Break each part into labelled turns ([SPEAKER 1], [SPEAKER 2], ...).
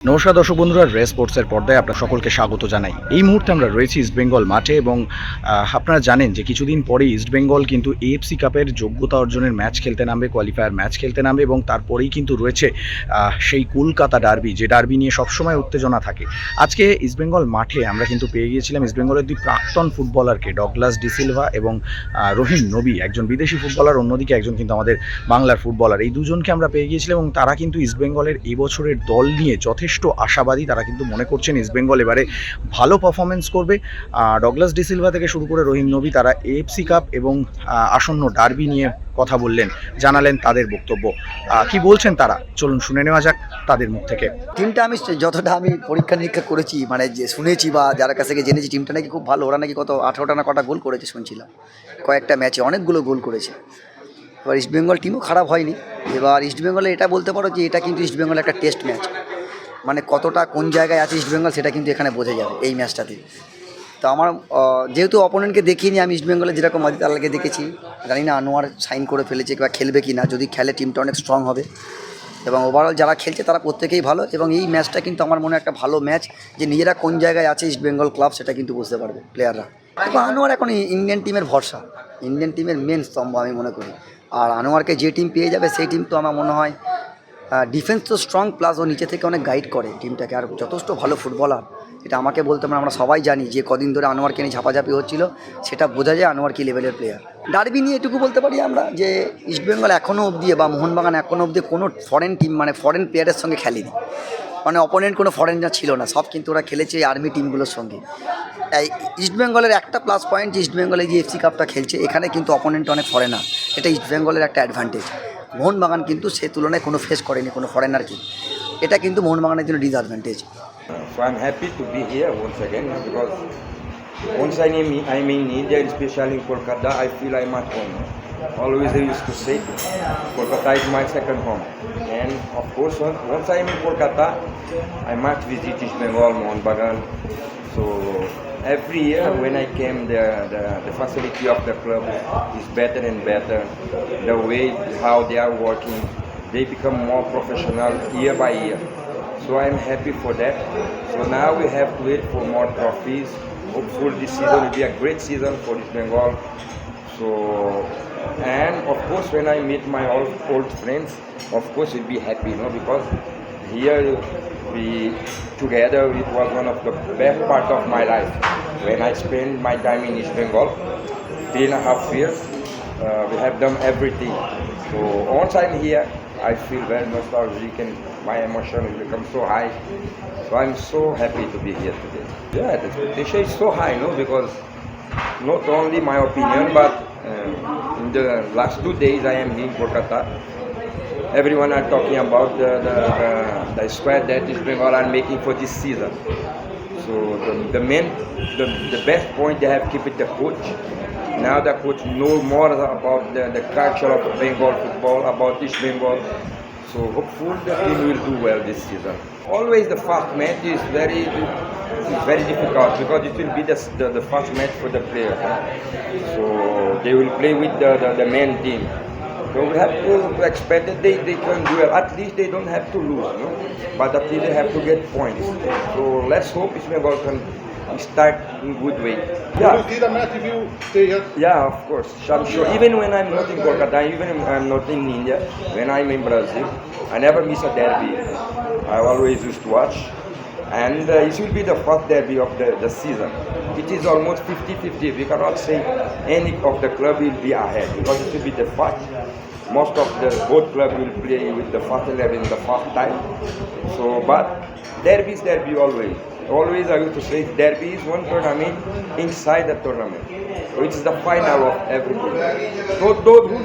[SPEAKER 1] নমস্কার দর্শক বন্ধুরা, রে স্পোর্টসের পর্দায় আপনার সকলকে স্বাগত জানাই। এই মুহূর্তে আমরা রয়েছি ইস্টবেঙ্গল মাঠে এবং আপনারা জানেন যে কিছুদিন পরেই ইস্টবেঙ্গল কিন্তু এএফসি কাপের যোগ্যতা অর্জনের ম্যাচ খেলতে নামবে, কোয়ালিফায়ার ম্যাচ খেলতে নামবে এবং তারপরেই কিন্তু রয়েছে সেই কলকাতা ডার্বি, যে ডার্বি নিয়ে সবসময় উত্তেজনা থাকে। আজকে ইস্টবেঙ্গল মাঠে আমরা কিন্তু পেয়ে গিয়েছিলাম ইস্টবেঙ্গলের দুই প্রাক্তন ফুটবলারকে, ডগলাস ডিসিলভা এবং রহিম নবী, একজন বিদেশি ফুটবলার, অন্যদিকে একজন কিন্তু আমাদের বাংলার ফুটবলার। এই দুজনকে আমরা পেয়ে গিয়েছিলাম এবং তারা কিন্তু ইস্টবেঙ্গলের এবছরের দল নিয়ে যথেষ্ট আশাবাদী। তারা কিন্তু মনে করছেন ইস্টবেঙ্গল এবারে ভালো পারফরমেন্স করবে। ডগলাস ডিসিলভা থেকে শুরু করে রহিম নবী, তারা এএফসি কাপ এবং আসন্ন ডার্বি নিয়ে কথা বললেন, জানালেন তাদের বক্তব্য। কি বলছেন তারা, চলুন শুনে নেওয়া যাক তাদের মুখ থেকে।
[SPEAKER 2] টিমটা যতটা আমি পরীক্ষা নিরীক্ষা করেছি, মানে যে শুনেছি বা যার কাছ থেকে জেনেছি, টিমটা নাকি খুব ভালো। ওরা নাকি কত 18টা না কটা গোল করেছে শুনছিলাম, কয়েকটা ম্যাচে অনেকগুলো গোল করেছে। এবার ইস্টবেঙ্গল টিমও খারাপ হয়নি। এবার ইস্টবেঙ্গলে এটা বলতে পারো যে এটা কিন্তু ইস্টবেঙ্গলের একটা টেস্ট ম্যাচ, মানে কতটা কোন জায়গায় আছে ইস্টবেঙ্গল সেটা কিন্তু এখানে বোঝা যাবে এই ম্যাচটাতে। তো আমার যেহেতু অপোনেন্টকে দেখিনি, আমি ইস্টবেঙ্গলে যেরকম আদিত আল্লাহকে দেখেছি, জানি না আনোয়ার সাইন করে ফেলেছে বা খেলবে কি না। যদি খেলে টিমটা অনেক স্ট্রং হবে এবং ওভারঅল যারা খেলছে তারা প্রত্যেকেই ভালো। এবং এই ম্যাচটা কিন্তু আমার মনে একটা ভালো ম্যাচ, যে নিজেরা কোন জায়গায় আছে ইস্টবেঙ্গল ক্লাব সেটা কিন্তু বুঝতে পারবে প্লেয়াররা। এবং আনোয়ার এখন ইন্ডিয়ান টিমের ভরসা, ইন্ডিয়ান টিমের মেন স্তম্ভ আমি মনে করি। আর আনোয়ারকে যে টিম পেয়ে যাবে সেই টিম তো আমার মনে হয় ডিফেন্স তো স্ট্রং, প্লাস ও নিচে থেকে অনেক গাইড করে টিমটাকে, আর যথেষ্ট ভালো ফুটবলার। এটা আমাকে বলতে পারে, আমরা সবাই জানি যে কদিন ধরে আনোয়ারকে নিয়ে ঝাপাঝাপি হচ্ছিল, সেটা বোঝা যায় আনোয়ার কী লেভেলের প্লেয়ার। ডার্বি নিয়ে এটুকু বলতে পারি আমরা যে ইস্টবেঙ্গল এখনও অবধি বা মোহনবাগান এখনও অবধি কোনো ফরেন টিম, মানে ফরেন প্লেয়ারের সঙ্গে খেলেনি। মানে অপোনেন্ট কোনো ফরেনার ছিল না, সব কিন্তু ওরা খেলেছে আর্মি টিমগুলোর সঙ্গে। এই ইস্টবেঙ্গলের একটা প্লাস পয়েন্ট, যে ইস্টবেঙ্গলে যে এফসি কাপটা খেলছে এখানে কিন্তু অপোনেন্ট অনেক ফরেনার, এটা ইস্টবেঙ্গলের একটা অ্যাডভান্টেজ। মোহনবাগান কিন্তু সে তুলনায় কোনো ফেস করেনি কোনো ফরেনারকে, এটা কিন্তু মোহনবাগানের জন্য disadvantage.
[SPEAKER 3] So I'm happy to be here once again because once I'm in India, especially in Kolkata, I feel I'm at home. Always I used to say Kolkata is my second home. And of course, once I'm in Kolkata, I must visit East Bengal, Mohanbagan. So every year when I came, the facility of the club is better and better. The way how they are working, they become more professional year by year. So I'm happy for that. So now we have to wait for more trophies. Hopefully this season will be a great season for East Bengal. So, and of course when I meet my old friends, of course we'll be happy, because here we together, it was one of the best part of my life. When I spent my time in East Bengal, 3.5 years, we have done everything. So once I'm here, I feel very nostalgic and my emotion will become so high. So I'm so happy to be here today. Yeah, the expectation is so high, because not only my opinion, but in the last 2 days I am here in Kolkata. Everyone are talking about the squad that East Bengal are making for this season. So the best point they have kept it the coach. Now the coach know more about the culture of Bengal football, about East Bengal. So hopefully the team will do well this season. Always the first match is very difficult because it will be the first match for the players. So they will play with the main team. So we have to expect that they can do well. At least they don't have to lose, but at least they have to get points. So let's hope East Bengal can start in good way.
[SPEAKER 4] Yeah. Will you see the match if you stay here?
[SPEAKER 3] Yeah, of course. I'm sure. Even when I'm not in Kolkata, even when I'm not in India, when I'm in Brazil, I never miss a derby. I always used to watch. And it will be the first derby of the season. It is almost 50-50. We cannot say any of the club will be ahead because it will be the first. Most of the both club will play with the first 11 the first time. So, but derby is derby always. Always I used to say derby is one tournament inside the tournament. So it's the final of everything. So those who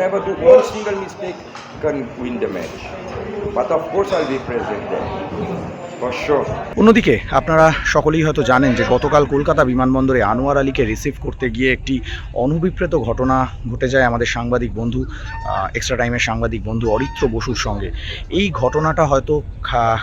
[SPEAKER 3] never do one single mistake can win the match. But of course I'll be present there. For sure.
[SPEAKER 1] অন্যদিকে আপনারা সকলেই হয়তো জানেন যে গতকাল কলকাতা বিমানবন্দরে আনোয়ার আলীকে receive করতে গিয়ে একটি অনভিপ্রেত ঘটনা ঘটে যায় আমাদের সাংবাদিক বন্ধু এক্সট্রা টাইমের সাংবাদিক বন্ধু অরিত্র বসুর সঙ্গে। এই ঘটনাটা হয়তো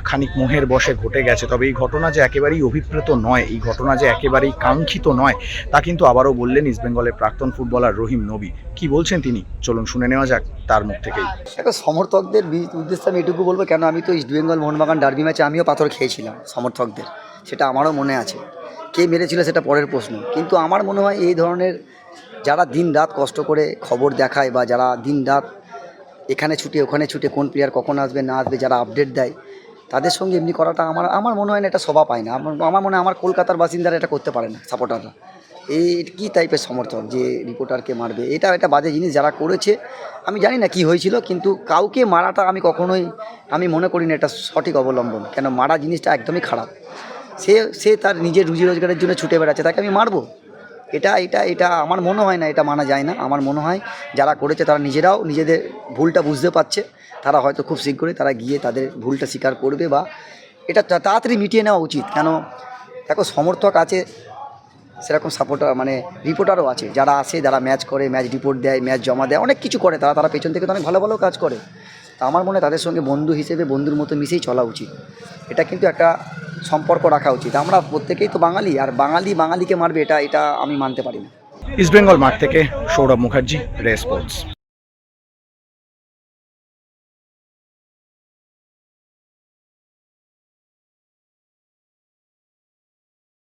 [SPEAKER 1] খানিক মোহের বশে ঘটে গেছে, তবে এই ঘটনা যে একেবারেই অভিপ্রেত নয়, এই ঘটনা যে একেবারেই কাঙ্ক্ষিত নয়, তা কিন্তু আবারও বললেন ইস্টবেঙ্গলের প্রাক্তন ফুটবলার রহিম নবী। কি বলছেন তিনি, চলুন শুনে নেওয়া যাক তার মুখ থেকেই।
[SPEAKER 2] একটা সমর্থকদের উদ্দেশ্যে আমি এটুকু বলবো, কেন আমি তো ইস্টবেঙ্গল মোহনবাগান ডার্বি ম্যাচে আমিও পাথর খেয়েছিলাম সমর্থকদের, সেটা আমারও মনে আছে। কে মেরেছিল সেটা পরের প্রশ্ন, কিন্তু আমার মনে হয় এই ধরনের যারা দিন রাত কষ্ট করে খবর দেখায় বা যারা দিন রাত এখানে ছুটে ওখানে ছুটে কোন প্লেয়ার কখন আসবে না আসবে যারা আপডেট দেয়, তাদের সঙ্গে এমনি করাটা আমার মনে হয় না এটা শোভা পায় না। আমার মনে হয় আমার কলকাতার বাসিন্দারা এটা করতে পারে না, সাপোর্টাররা। এই কী টাইপের সমর্থক যে রিপোর্টারকে মারবে, এটা বাজে জিনিস যারা করেছে। আমি জানি না কি হয়েছিল, কিন্তু কাউকে মারাটা আমি মনে করি না এটা সঠিক অবলম্বন। কেন মারা জিনিসটা একদমই খারাপ। সে তার নিজের রুজি রোজগারের জন্য ছুটে বেড়াচ্ছে, তাকে আমি মারবো? এটা আমার মনে হয় না, এটা মানা যায় না। আমার মনে হয় যারা করেছে তারা নিজেরাও নিজেদের ভুলটা বুঝতে পারছে, তারা হয়তো খুব শীঘ্রই তারা গিয়ে তাদের ভুলটা স্বীকার করবে বা এটা তাড়াতাড়ি মিটিয়ে নেওয়া উচিত। কেন দেখো, সমর্থক আছে, সেরকম সাপোর্টার মানে রিপোর্টারও আছে, যারা আসে, যারা ম্যাচ করে, ম্যাচ রিপোর্ট দেয়, ম্যাচ জমা দেয়, অনেক কিছু করে তারা পেছন থেকে তো অনেক ভালো ভালো কাজ করে। তা আমার মনে হয় তাদের সঙ্গে বন্ধু হিসেবে বন্ধুর মতো মিশেই চলা উচিত। এটা কিন্তু একটা সম্পর্ক রাখা উচিত। আমরা প্রত্যেকেই তো বাঙালি, আর বাঙালিকে মারবে এটা আমি মানতে পারি না।
[SPEAKER 1] ইস্টবেঙ্গল মাঠ থেকে সৌরভ মুখার্জি, রে স্পোর্টস।